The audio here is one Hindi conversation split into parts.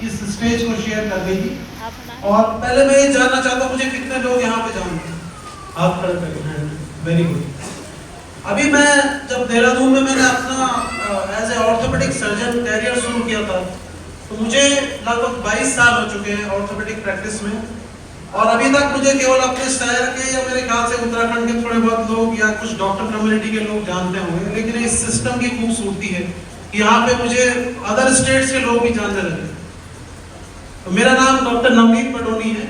इस स्टेज को शेयर करने की। और पहले मैं ये जानना चाहता हूँ मुझे कितने लोग यहाँ पे जानते हैं? आप खड़े करें, वेरी गुड। अभी मैं जब देहरादून में मैंने अपना as a orthopaedic surgeon career शुरू किया था, तो मुझे लगभग 22 साल हो चुके हैं ऑर्थोपेडिक प्रैक्टिस में। और अभी तक मुझे केवल अपने शहर के या मेरे ख्याल से उत्तराखंड के थोड़े बहुत लोग या कुछ डॉक्टर कम्युनिटी के लोग जानते होंगे, लेकिन इस सिस्टम की खूबसूरती है कि यहाँ पे मुझे अदर स्टेट्स के लोग भी जानने लगे। तो मेरा नाम डॉक्टर नवनीत पटोनी है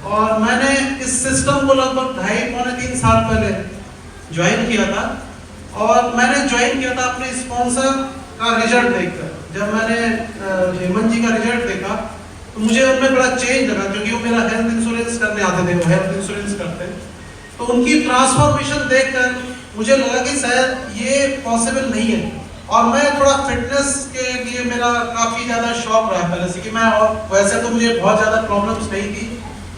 और मैंने इस सिस्टम को लगभग 2.5-3 साल पहले ज्वाइन किया था। और मैंने ज्वाइन किया था अपने स्पॉन्सर का रिजल्ट देखकर। जब मैंने हेमंत जी का रिजल्ट देखा तो मुझे उनमें बड़ा चेंज लगा, क्योंकि वो मेरा हेल्थ इंश्योरेंस करने आते थे, वो हेल्थ इंश्योरेंस करते हैं। तो उनकी ट्रांसफॉर्मेशन देखकर मुझे लगा कि शायद ये पॉसिबल नहीं है। और मैं थोड़ा फिटनेस के लिए मेरा काफ़ी ज़्यादा शौक रहा पहले से कि मैं, और वैसे तो मुझे बहुत ज़्यादा प्रॉब्लम्स नहीं थी,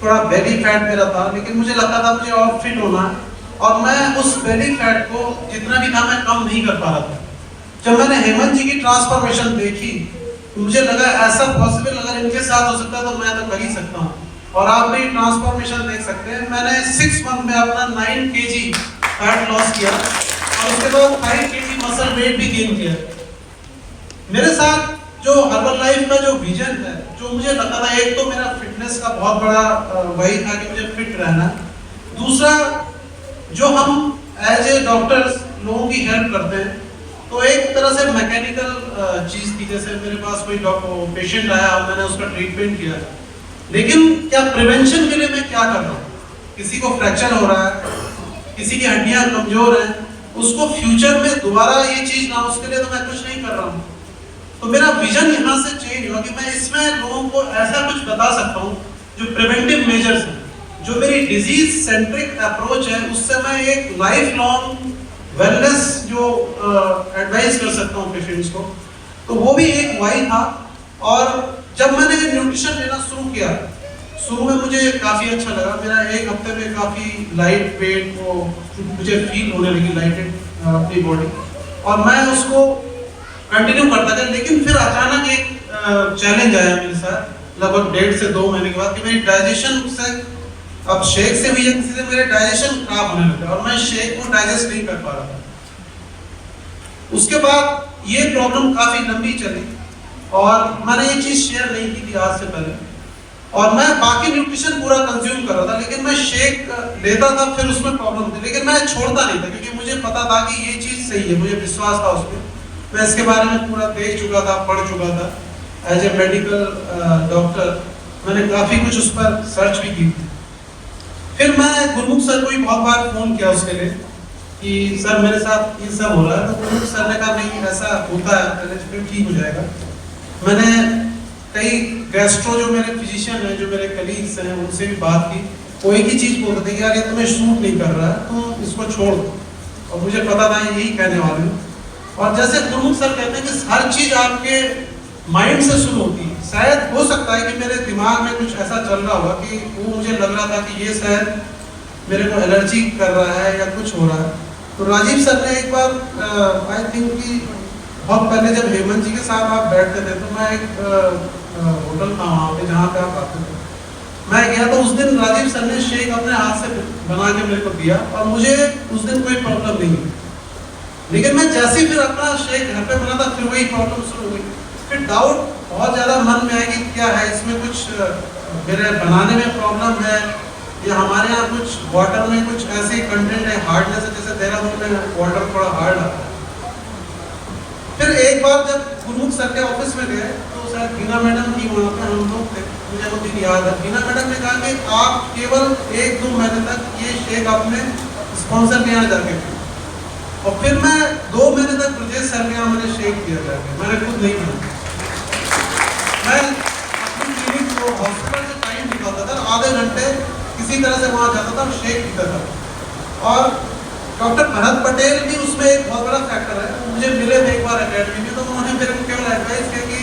थोड़ा बेली फैट मेरा था, लेकिन मुझे लगता था मुझे और फिट होना है। और मैं उस बेली फैट को जितना भी था मैं कम नहीं कर पा रहा था। जब मैंने हेमंत जी की ट्रांसफॉर्मेशन देखी मुझे लगा ऐसा पॉसिबल अगर इनके साथ हो सकता है तो मैं तो कर ही सकता हूँ। और आप भी ट्रांसफॉर्मेशन देख सकते हैं। मैंने 6 मंथ में अपना 9 kg फैट लॉस किया और उसके बाद 5 kg मसल वेट भी गेन किया। मेरे साथ जो हर्बल लाइफ का जो विजन है, जो मुझे लगता था, एक तो मेरा फिटनेस का बहुत बड़ा वही था कि मुझे फिट रहना। दूसरा, जो हम एज ए डॉक्टर्स लोगों की हेल्प करते हैं, तो एक तरह से मैकेनिकल चीज थी। जैसे मेरे पास कोई पेशेंट आया और मैंने उसका ट्रीटमेंट किया, लेकिन क्या प्रिवेंशन के लिए मैं क्या कर रहा हूँ? किसी को फ्रैक्चर हो रहा है, किसी की हड्डियां कमजोर हैं, उसको फ्यूचर में दोबारा ये चीज ना, उसके लिए तो मैं कुछ नहीं कर रहा हूँ। तो मेरा विजन यहाँ से चेंज हुआ कि मैं इसमें लोगों को ऐसा कुछ बता सकता हूँ जो प्रिवेंटिव मेजर्स हैं, जो मेरी डिजीज सेंट्रिक अप्रोच है, उससे मैं एक लाइफ लॉन्ग वेलनेस जो एडवाइस कर सकता हूँ पेशेंट्स को। तो वो भी एक वाई था। और जब मैंने न्यूट्रिशन लेना शुरू किया, शुरू में मुझे काफ़ी अच्छा लगा। मेरा 1 हफ्ते में काफ़ी लाइट वेट वो मुझे फील होने लगी, लाइटेड अपनी बॉडी, और मैं उसको कंटिन्यू करता गया। लेकिन फिर अचानक एक चैलेंज आया मेरे साथ लगभग 1.5 से 2 महीने के बाद कि मेरी डाइजेशन से, अब शेक से भी या किसी से मेरे डाइजेशन खराब होने लगा और मैं शेक को डाइजेस्ट नहीं कर पा रहा था। उसके बाद ये प्रॉब्लम काफ़ी लंबी चली और मैंने ये चीज़ शेयर नहीं की थी आज से पहले। और मैं बाकी न्यूट्रिशन पूरा कंज्यूम कर रहा था, लेकिन मैं शेक लेता था, फिर उसमें प्रॉब्लम थी, लेकिन मैं छोड़ता नहीं था क्योंकि मुझे पता था कि ये चीज़ सही है, मुझे विश्वास था उस पर। मैं इसके बारे में पूरा देख चुका था, पढ़ चुका था। एज ए मेडिकल डॉक्टर मैंने काफ़ी कुछ उस पर सर्च भी की थी। फिर मैं गुरमुख सर को ही बहुत बार फ़ोन किया उसके लिए कि सर मेरे साथ ये सब हो रहा है। तो गुरमुख सर ने कहा नहीं ऐसा होता है, फिर ठीक हो जाएगा। मैंने कई गैस्ट्रो जो मेरे फिजिशियन हैं, जो मेरे कलीग्स हैं, उनसे भी बात की। वो एक ही चीज़ बोलते थे कि यार ये तुम्हें शूट नहीं कर रहा है, तो इसको छोड़ दो। और मुझे पता था यही कहने वाले हैं। और जैसे गुरमुख सर कहते हैं कि हर चीज़ आपके माइंड से शुरू होती है। शायद हो सकता है कि मेरे दिमाग में कुछ ऐसा चल रहा होगा कि वो मुझे लग रहा था कि ये शायद मेरे को एलर्जी कर रहा है या कुछ हो रहा है। तो राजीव सर ने एक बार आई थिंक कि बहुत पहले जब हेमंत जी के साथ आप बैठते थे, तो मैं एक होटल था वहाँ पे जहाँ पे आप आते थे, मैं गया। तो उस दिन राजीव सर ने शेक अपने हाथ से बना के मेरे को दिया और मुझे उस दिन कोई प्रॉब्लम नहीं हुई। लेकिन मैं जैसे ही फिर अपना शेक घर पे बना था, फिर वही प्रॉब्लम शुरू हुई। फिर डाउट बहुत ज़्यादा मन में आया कि क्या है इसमें, कुछ मेरे बनाने में प्रॉब्लम है या हमारे यहाँ कुछ वाटर में कुछ ऐसे कंटेंट है, हार्डनेस है, जैसे देहरादून में वाटर थोड़ा हार्ड आता है। फिर एक बार जब गुरमुख सर के ऑफिस में गए, तो शायद बीना मैडम थी वहाँ पे, हम लोग थे, मुझे वो दिन याद है। बीना मैडम ने कहा कि आप केवल 1-2 महीने तक ये शेक अपने स्पॉन्सर के यहाँ जाके पिए। और फिर मैं 2 महीने तक ब्रजेश सर के यहाँ मैंने शेक किया जाके, मैंने खुद नहीं बना। मैं अपनी क्लिनिक को हॉस्पिटल से टाइम निकालता था, आधे घंटे किसी तरह से वहाँ जाता था और शेक पीता था। और डॉक्टर भरत पटेल भी उसमें एक बहुत बड़ा फैक्टर है। मुझे मिले थे एक बार अकेडमी में, तो उन्होंने मेरे को केवल एडवाइस किया कि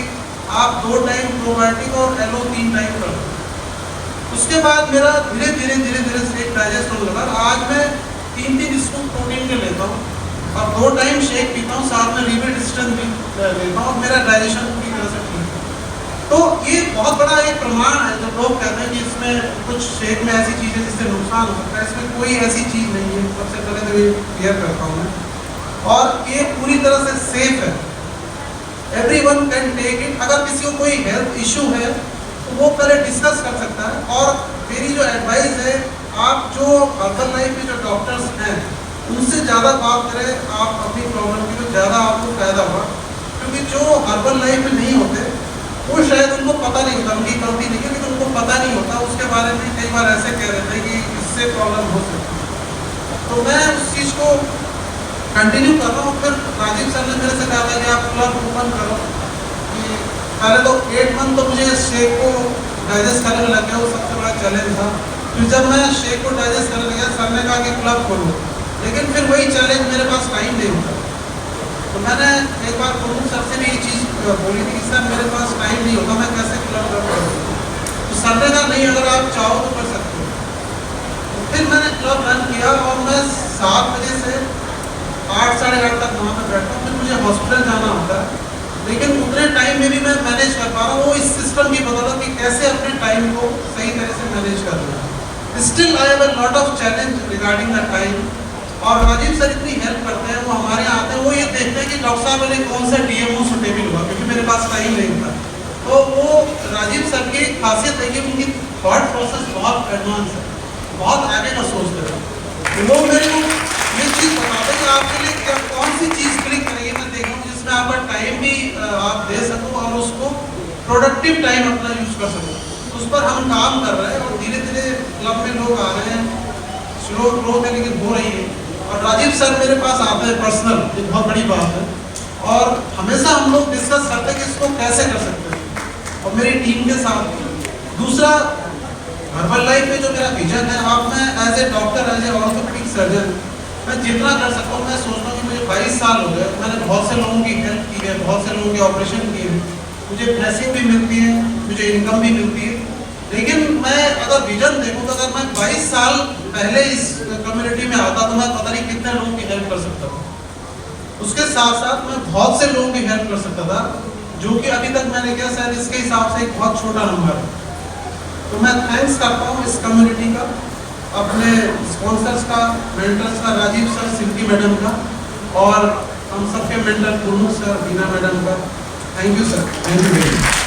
आप 2 टाइम प्रोबायोटिक और एलो 3 टाइम कर लो। उसके बाद मेरा धीरे धीरे शेक डाइजेस्ट होने लगा। आज मैं 3 स्कूप प्रोटीन के लेता हूँ और 2 टाइम शेक पीता हूँ, साथ में रिवेट स्ट्रेंथ भी लेता हूँ और मेरा डाइजेशन पूरी तरह से ठीक है। तो ये बहुत बड़ा एक प्रमाण है जब लोग कहते हैं कि इसमें कुछ शेक में ऐसी चीज़ है जिससे नुकसान हो सकता है। इसमें कोई ऐसी चीज़ नहीं है, सबसे पहले तो ये क्लियर करता हूँ मैं। और ये पूरी तरह से सेफ है, एवरीवन कैन टेक इट। अगर किसी को कोई हेल्थ इशू है तो वो पहले डिस्कस कर सकता है। और मेरी जो एडवाइस है, आप जो हर्बल लाइफ के जो डॉक्टर्स हैं उनसे ज़्यादा बात करें आप अपनी प्रॉब्लम की, तो ज़्यादा आपको फायदा होगा। क्योंकि जो हर्बल लाइफ में नहीं होते वो शायद उनको पता नहीं होता, उनकी गलती नहीं है लेकिन उनको पता नहीं होता, उसके बारे में कई बार ऐसे कह देते हैं कि इससे प्रॉब्लम हो सकती है। तो मैं उस चीज़ को कंटिन्यू कर रहा हूँ। फिर राजीव सर ने मेरे से कहा था कि आप क्लब ओपन करो। कि पहले तो 8 मंथ तो मुझे शेक को डाइजेस्ट करने में लग गया, वो सबसे बड़ा चैलेंज था। फिर जब मैं शेक को डाइजेस्ट करने लगा, सर ने कहा कि क्लब खोलो, लेकिन फिर वही चैलेंज, मेरे पास टाइम नहीं होता। तो मैंने एक बार प्रमुख सर से भी ये चीज़ बोली थी कि सर मेरे पास टाइम नहीं होता, मैं कैसे क्लब करूँ। तो सर ने कहा नहीं, अगर आप चाहो तो कर सकते हो। तो फिर मैंने क्लब रन किया और मैं 7 बजे से 8 साढ़े 8 तक वहाँ पर बैठता हूँ। फिर मुझे हॉस्पिटल जाना होता है, लेकिन उतने टाइम में भी मैं मैनेज कर पा रहा हूँ। वो इस सिस्टम की बदौलत कि कैसे अपने टाइम को सही तरह से मैनेज करना है। Still I have a lot of challenge regarding the time. और राजीव सर इतनी हेल्प करते हैं, वो हमारे यहाँ आते हैं, वो ये देखते हैं कि डॉक्टर साहब मैंने कौन सा DMO सुटेबल हुआ, क्योंकि मेरे पास टाइम नहीं था। तो वो राजीव सर की खासियत है कि उनकी थॉट प्रोसेस बहुत एडवांस है, बहुत आगे का सोचते हैं। तो वो मेरे को ये चीज़ बताते हैं कि आपके लिए क्या कौन सी चीज़ क्लिक करेगी, मैं देख रहा हूँ जिसमें आपका टाइम भी आप दे सको और उसको प्रोडक्टिव टाइम अपना यूज़ कर सको। उस पर हम काम कर रहे हैं और धीरे धीरे क्लब में लोग आ रहे हैं। स्लो ग्रोथ है लेकिन हो रही है। और राजीव सर मेरे पास आते हैं पर्सनल, ये बहुत बड़ी बात है। और हमेशा हम लोग डिस्कस करते हैं कि इसको कैसे कर सकते हैं, और मेरी टीम के साथ। दूसरा, हर्बल लाइफ में जो मेरा विजन है, अब मैं as a doctor, as a orthopaedic surgeon, मैं जितना कर सकता हूँ, मैं सोचता हूँ कि मुझे 22 साल हो गए, मैंने बहुत से लोगों की हेल्प की है, बहुत से लोगों के ऑपरेशन किए हैं, मुझे ब्लेसिंग भी मिलती है, मुझे इनकम भी मिलती है। लेकिन मैं अगर विजन देखूँ तो अगर मैं 22 साल पहले इस कम्युनिटी में आता तो मैं पता नहीं कितने लोगों की हेल्प कर सकता था। उसके साथ साथ मैं बहुत से लोगों की हेल्प कर सकता था, जो कि अभी तक मैंने किया शायद इसके हिसाब से एक बहुत छोटा नंबर है। तो मैं थैंक्स करता हूँ इस कम्युनिटी का, अपने स्पॉन्सर्स का, मेंटर्स का, राजीव सर, सिल्की मैडम का, और हम सबके मेंटर प्रमुख सर, बीना मैडम का। Thank you sir, thank you very much.